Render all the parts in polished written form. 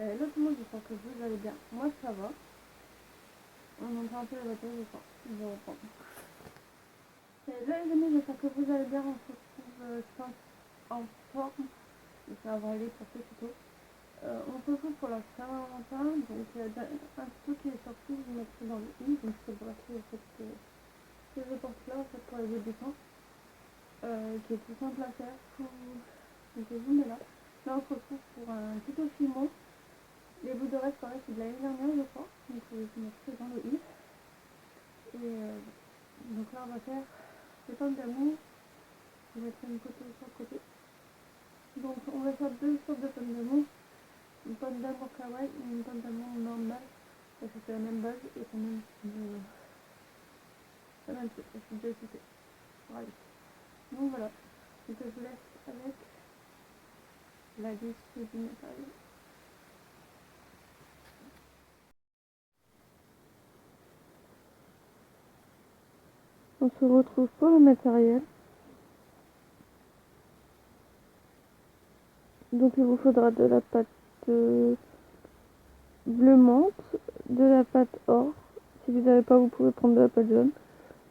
Là, tout le monde, j'espère que vous allez bien. Moi, ça va. On entend un peu la voiture, je crois. Je vais reprendre. Là, les amis, j'espère que vous allez bien. On se retrouve, je pense, en forme. Je vais avoir les pour ce tuto. On se retrouve pour la Saint-Valentin. Donc, il y a un tuto qui est sorti. Je vous mettrai dans le i. Donc, c'est pour acheter en fait, ces reports-là en fait, pour les débutants. Qui est tout simple à faire. Donc, je vous mets là. Là, on se retrouve pour un tuto filmo. Les bouts de reste, pareil, c'est de l'année dernière, je crois. Donc, je vais vous mettre dans le i. Et donc là, on va faire des pommes d'amour. Je vais mettre une photo sur le côté. Donc, on va faire deux sortes de pommes d'amour. Une pomme d'amour kawaii et une pomme d'amour normale. Parce que c'est la même base et quand même la même chose. Je suis déjà équipée. Voilà. Donc voilà. Donc je vous laisse avec la liste du matériel. On se retrouve pour le matériel. Donc il vous faudra de la pâte bleu menthe, de la pâte or. Si vous n'avez pas, vous pouvez prendre de la pâte jaune.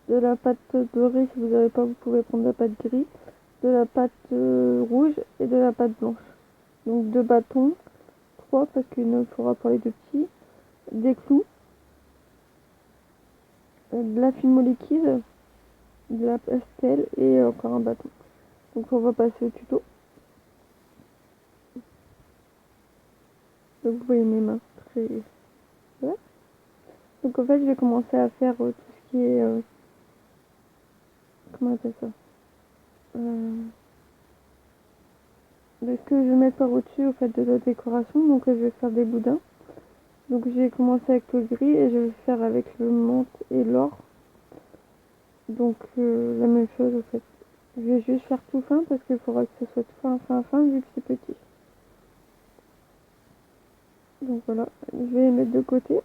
De la pâte dorée, si vous n'avez pas, vous pouvez prendre de la pâte gris. De la pâte rouge et de la pâte blanche. Donc 2 bâtons, 3 parce qu'il ne faudra pour les deux petits. Des clous, de la fimo liquide, de la pastel et encore un bâton. Donc on va passer au tuto. Donc vous voyez mes mains très... Voilà. Donc en fait je vais commencer à faire tout ce qui est... comment on appelle ça, de ce que je vais mettre par au-dessus au fait de la décoration. Donc je vais faire des boudins. Donc j'ai commencé avec le gris et je vais faire avec le menthe et l'or. Donc la même chose en fait. Je vais juste faire tout fin parce qu'il faudra que ce soit fin vu que c'est petit. Donc voilà, je vais les mettre de côté.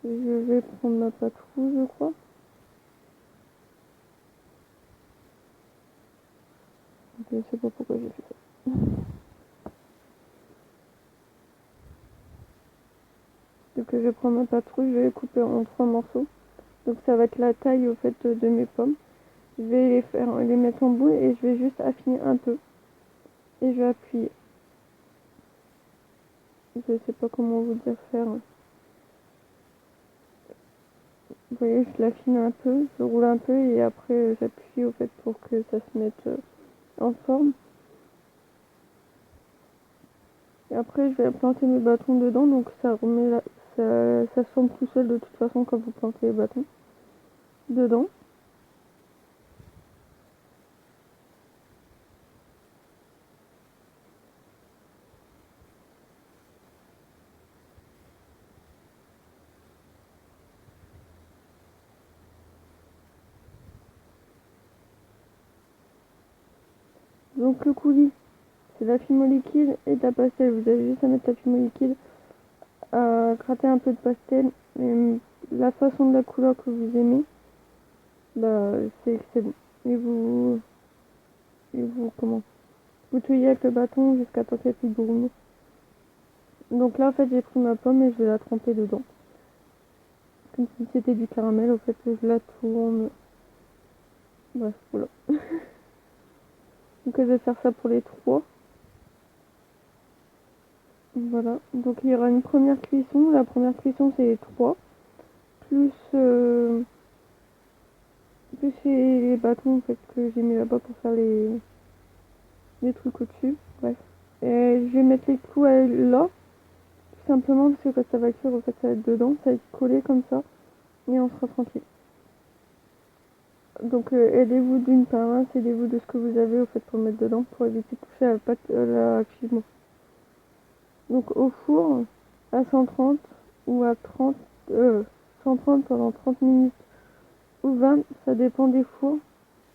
Je vais prendre ma pâte rouge, je crois. Je sais pas pourquoi j'ai fait ça. Donc je vais prendre ma pâte rouge, je vais les couper en 3 morceaux. Donc ça va être la taille au fait de mes pommes. Je vais les mettre en boule et je vais juste affiner un peu. Et je vais appuyer. Je sais pas comment vous dire faire. Vous voyez, je l'affine un peu, je roule un peu et après j'appuie au fait pour que ça se mette en forme. Et après je vais planter mes bâtons dedans, donc ça remet ça se forme tout seul de toute façon quand vous plantez les bâtons dedans. Donc le coulis, c'est de la fimo liquide et de la pastel. Vous avez juste à mettre la fimo liquide, à gratter un peu de pastel. Et la façon de la couleur que vous aimez, bah c'est excellent. Et vous comment vous touillez avec le bâton jusqu'à temps qu'elle puisse brûler. Donc là en fait j'ai pris ma pomme et je vais la tremper dedans. Comme si c'était du caramel, au fait je la tourne. Bref, voilà. Donc je vais faire ça pour les 3. Voilà. Donc il y aura une première cuisson. La première cuisson c'est les 3. Plus les bâtons en fait que j'ai mis là-bas pour faire les trucs au-dessus. Bref. Et je vais mettre les clous là. Tout simplement parce que quand ça va cuire, en fait ça va être dedans. Ça va être collé comme ça. Et on sera tranquille. Donc aidez-vous d'une par un, aidez-vous de ce que vous avez au fait pour mettre dedans pour éviter de toucher à la pâte la cuisson. Donc au four à 130 ou à 130 pendant 30 minutes ou 20, ça dépend des fours,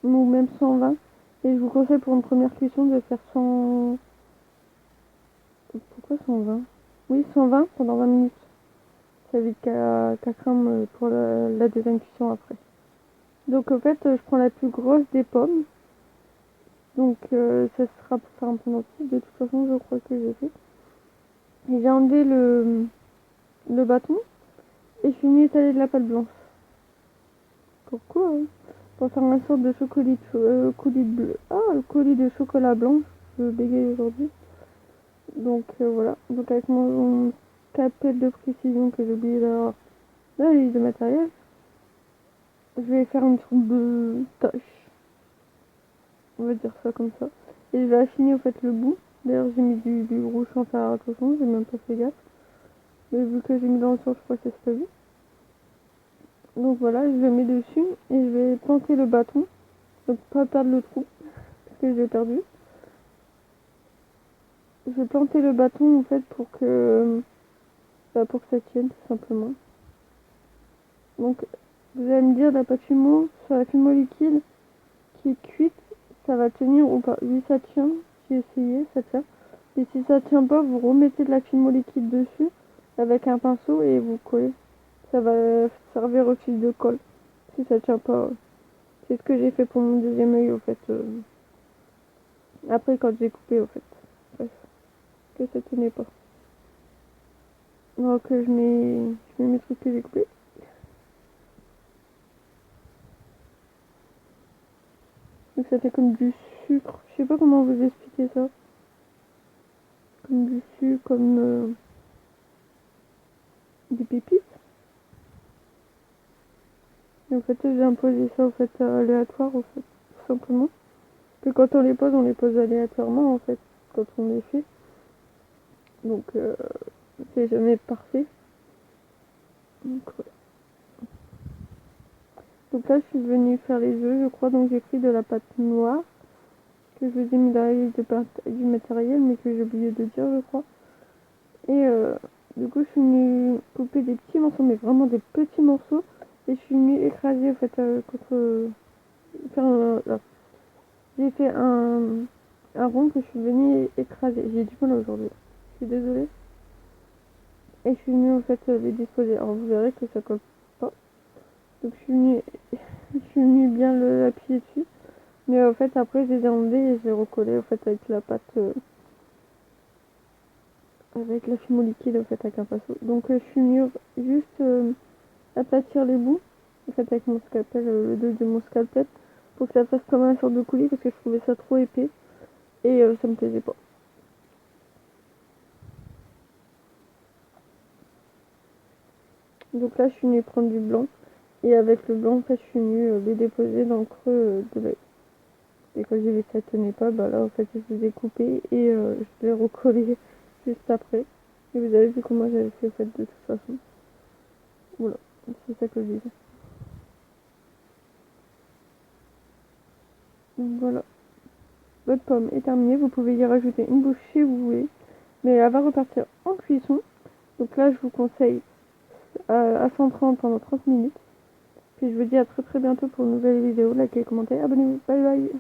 ou même 120. Et je vous conseille pour une première cuisson de faire 100... Pourquoi 120? Oui, 120 pendant 20 minutes. Ça évite qu'à craindre pour la deuxième cuisson après. Donc en fait, je prends la plus grosse des pommes. Donc ça sera pour faire un pendentif. De toute façon, je crois que j'ai fait. Et j'ai enlevé le bâton et je suis venue étaler de la pâte blanche. Pourquoi hein? Pour faire une sorte de colis de bleu. Ah, le colis de chocolat blanc. Je bégaye aujourd'hui. Donc voilà. Donc avec mon capelle de précision que j'ai oublié d'avoir dans la liste de matériel, je vais faire une sorte de tâche. On va dire ça comme ça. Et je vais affiner au fait le bout. D'ailleurs j'ai mis du rouge sans faire attention, j'ai même pas fait gaffe. Mais vu que j'ai mis dans le sens, je crois que ça s'est pas vu. Donc voilà, je le mets dessus et je vais planter le bâton. Donc pas perdre le trou, parce que j'ai perdu. Je vais planter le bâton en fait pour que ça tienne tout simplement. Donc vous allez me dire la pâte fumeau sur la fumeau liquide qui est cuite, ça va tenir ou pas. Oui ça tient, j'ai essayé, ça tient. Et si ça tient pas, vous remettez de la fumeau liquide dessus avec un pinceau et vous collez. Ça va servir au fil de colle. Si ça tient pas, c'est ce que j'ai fait pour mon deuxième œil au fait. Après quand j'ai coupé au fait. Bref, que ça tenait pas. Donc je mets mes trucs que j'ai coupés. Donc ça fait comme du sucre. Je sais pas comment vous expliquer ça. Comme du sucre, comme des pépites. Et en fait j'ai imposé ça au fait aléatoire au fait. Tout simplement. Que quand on les pose aléatoirement en fait. Quand on les fait. Donc c'est jamais parfait. Donc voilà. Donc là je suis venue faire les œufs je crois. Donc j'ai pris de la pâte noire. Que je vous ai mis dans la liste du matériel. Mais que j'ai oublié de dire je crois. Et du coup, je suis venue couper des petits morceaux, mais vraiment des petits morceaux. Et je suis venue écraser, en fait, contre... là. J'ai fait un rond que je suis venue écraser. J'ai du mal aujourd'hui. Je suis désolée. Et je suis venue, en fait, les disposer. Alors, vous verrez que ça colle pas. Donc, je suis venue bien l'appuyer dessus. Mais en fait, après, je les ai enlevés et je les recollés, en fait, avec la pâte... avec la fumeau liquide, en fait, avec un pinceau. Donc, je suis venue juste... aplatir les bouts en fait avec mon scalpel, le dos de mon scalpel pour que ça fasse comme un sorte de coulis parce que je trouvais ça trop épais et ça me plaisait pas. Donc là je suis venue prendre du blanc et avec le blanc en fait je suis venue les déposer dans le creux de l'œil. Et quand j'ai vu que ça tenait pas, bah là en fait je les ai coupés et je les ai recollés juste après. Et vous avez vu comment j'avais fait en fait de toute façon. Voilà, c'est ça que je disais. Donc voilà, votre pomme est terminée, vous pouvez y rajouter une bouche si vous voulez. Mais elle va repartir en cuisson. Donc là, je vous conseille à 130 pendant 30 minutes. Puis je vous dis à très très bientôt pour une nouvelle vidéo. Likez, commentez, abonnez-vous. Bye bye.